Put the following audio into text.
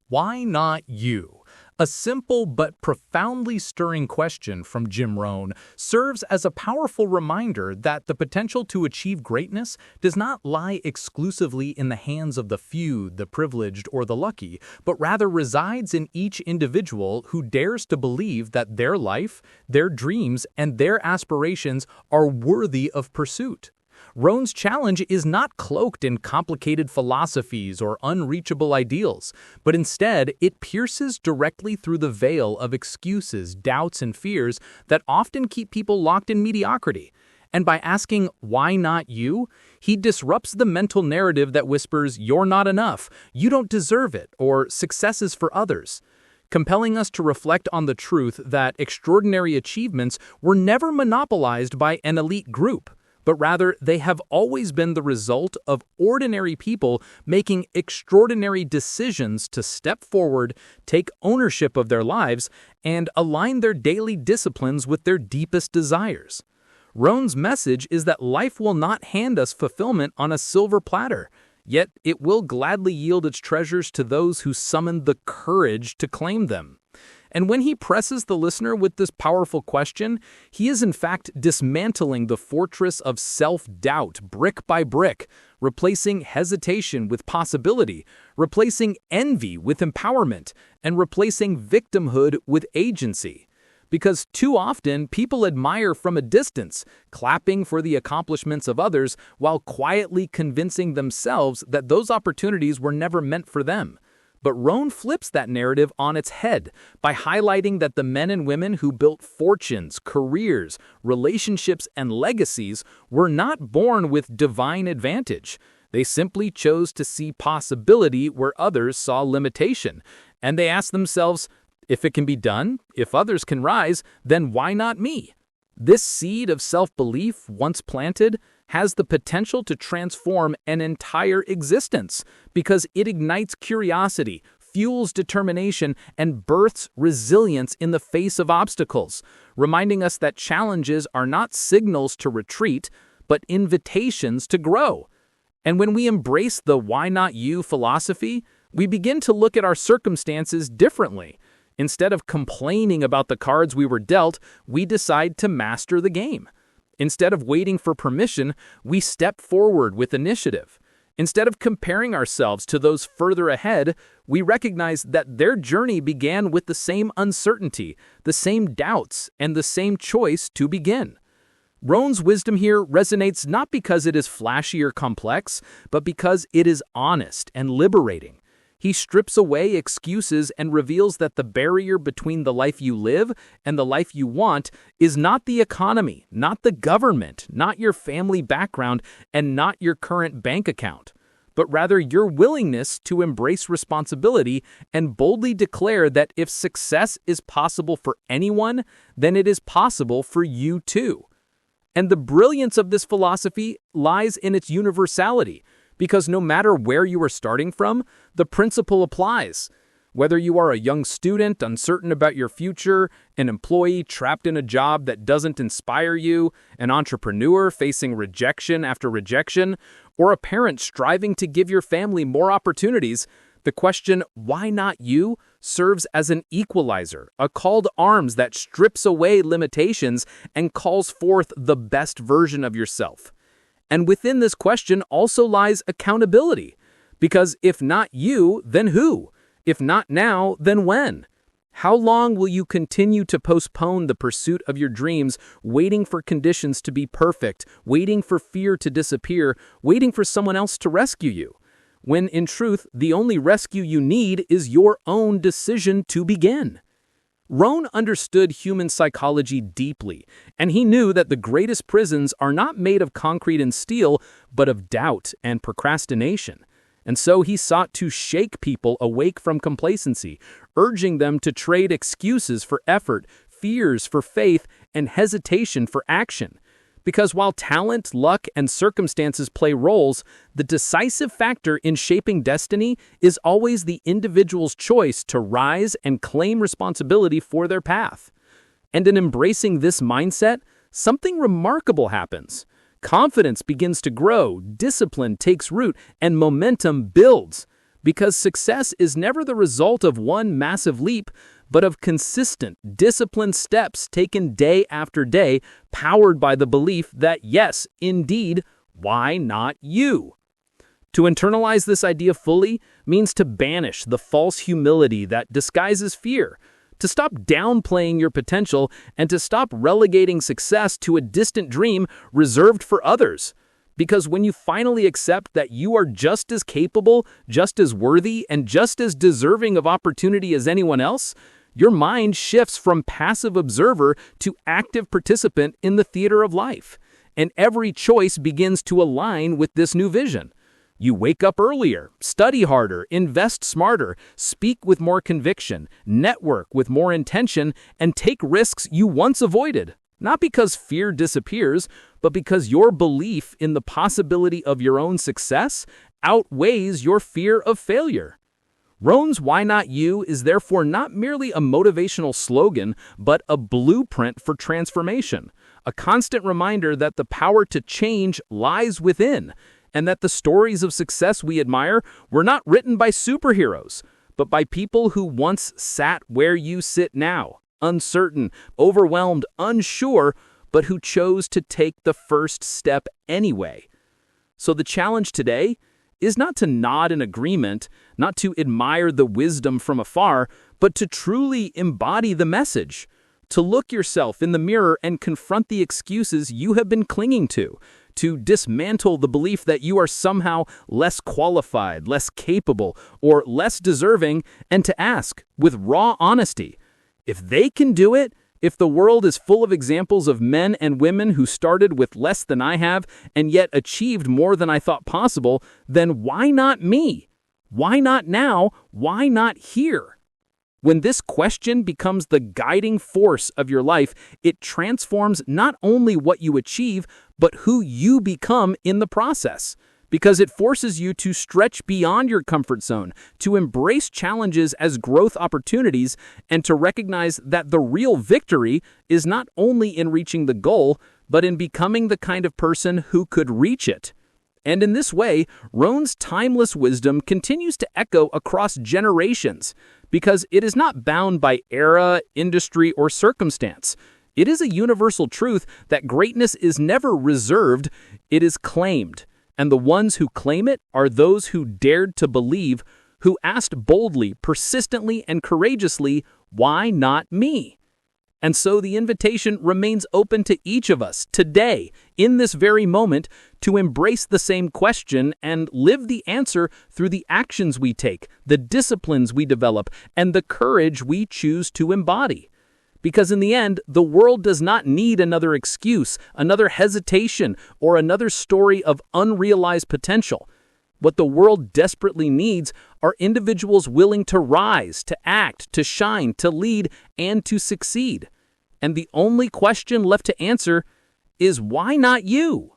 Why not you? A simple but profoundly stirring question from Jim Rohn serves as a powerful reminder that the potential to achieve greatness does not lie exclusively in the hands of the few, the privileged, or the lucky, but rather resides in each individual who dares to believe that their life, their dreams, and their aspirations are worthy of pursuit. Rohn's challenge is not cloaked in complicated philosophies or unreachable ideals, but instead it pierces directly through the veil of excuses, doubts, and fears that often keep people locked in mediocrity. And by asking, "Why not you?" he disrupts the mental narrative that whispers, "You're not enough, you don't deserve it," or "Success is for others," compelling us to reflect on the truth that extraordinary achievements were never monopolized by an elite group, but rather they have always been the result of ordinary people making extraordinary decisions to step forward, take ownership of their lives, and align their daily disciplines with their deepest desires. Rohn's message is that life will not hand us fulfillment on a silver platter, yet it will gladly yield its treasures to those who summon the courage to claim them. And when he presses the listener with this powerful question, he is in fact dismantling the fortress of self-doubt brick by brick, replacing hesitation with possibility, replacing envy with empowerment, and replacing victimhood with agency. Because too often, people admire from a distance, clapping for the accomplishments of others while quietly convincing themselves that those opportunities were never meant for them. But Rohn flips that narrative on its head by highlighting that the men and women who built fortunes, careers, relationships, and legacies were not born with divine advantage. They simply chose to see possibility where others saw limitation. And they asked themselves, if it can be done, if others can rise, then why not me? This seed of self-belief, once planted, has the potential to transform an entire existence because it ignites curiosity, fuels determination, and births resilience in the face of obstacles, reminding us that challenges are not signals to retreat, but invitations to grow. And when we embrace the "why not you" philosophy, we begin to look at our circumstances differently. Instead of complaining about the cards we were dealt, we decide to master the game. Instead of waiting for permission, we step forward with initiative. Instead of comparing ourselves to those further ahead, we recognize that their journey began with the same uncertainty, the same doubts, and the same choice to begin. Rohn's wisdom here resonates not because it is flashy or complex, but because it is honest and liberating. He strips away excuses and reveals that the barrier between the life you live and the life you want is not the economy, not the government, not your family background, and not your current bank account, but rather your willingness to embrace responsibility and boldly declare that if success is possible for anyone, then it is possible for you too. And the brilliance of this philosophy lies in its universality, because no matter where you are starting from, the principle applies. Whether you are a young student uncertain about your future, an employee trapped in a job that doesn't inspire you, an entrepreneur facing rejection after rejection, or a parent striving to give your family more opportunities, the question, "Why not you?" serves as an equalizer, a call to arms that strips away limitations and calls forth the best version of yourself. And within this question also lies accountability. Because if not you, then who? If not now, then when? How long will you continue to postpone the pursuit of your dreams, waiting for conditions to be perfect, waiting for fear to disappear, waiting for someone else to rescue you? When in truth, the only rescue you need is your own decision to begin. Rohn understood human psychology deeply, and he knew that the greatest prisons are not made of concrete and steel, but of doubt and procrastination. And so he sought to shake people awake from complacency, urging them to trade excuses for effort, fears for faith, and hesitation for action. Because while talent, luck, and circumstances play roles, the decisive factor in shaping destiny is always the individual's choice to rise and claim responsibility for their path. And in embracing this mindset, something remarkable happens. Confidence begins to grow, discipline takes root, and momentum builds. Because success is never the result of one massive leap, but of consistent, disciplined steps taken day after day, powered by the belief that yes, indeed, why not you? To internalize this idea fully means to banish the false humility that disguises fear, to stop downplaying your potential, and to stop relegating success to a distant dream reserved for others. Because when you finally accept that you are just as capable, just as worthy, and just as deserving of opportunity as anyone else, your mind shifts from passive observer to active participant in the theater of life. And every choice begins to align with this new vision. You wake up earlier, study harder, invest smarter, speak with more conviction, network with more intention, and take risks you once avoided. Not because fear disappears, but because your belief in the possibility of your own success outweighs your fear of failure. Rohn's Why Not You is therefore not merely a motivational slogan, but a blueprint for transformation, a constant reminder that the power to change lies within, and that the stories of success we admire were not written by superheroes, but by people who once sat where you sit now, uncertain, overwhelmed, unsure, but who chose to take the first step anyway. So the challenge today is not to nod in agreement, not to admire the wisdom from afar, but to truly embody the message, to look yourself in the mirror and confront the excuses you have been clinging to dismantle the belief that you are somehow less qualified, less capable, or less deserving, and to ask, with raw honesty, if they can do it, if the world is full of examples of men and women who started with less than I have and yet achieved more than I thought possible, then why not me? Why not now? Why not here? When this question becomes the guiding force of your life, it transforms not only what you achieve, but who you become in the process. Because it forces you to stretch beyond your comfort zone, to embrace challenges as growth opportunities, and to recognize that the real victory is not only in reaching the goal, but in becoming the kind of person who could reach it. And in this way, Rohn's timeless wisdom continues to echo across generations, because it is not bound by era, industry, or circumstance. It is a universal truth that greatness is never reserved, it is claimed. And the ones who claim it are those who dared to believe, who asked boldly, persistently, and courageously, why not me? And so the invitation remains open to each of us today, in this very moment, to embrace the same question and live the answer through the actions we take, the disciplines we develop, and the courage we choose to embody. Because in the end, the world does not need another excuse, another hesitation, or another story of unrealized potential. What the world desperately needs are individuals willing to rise, to act, to shine, to lead, and to succeed. And the only question left to answer is why not you?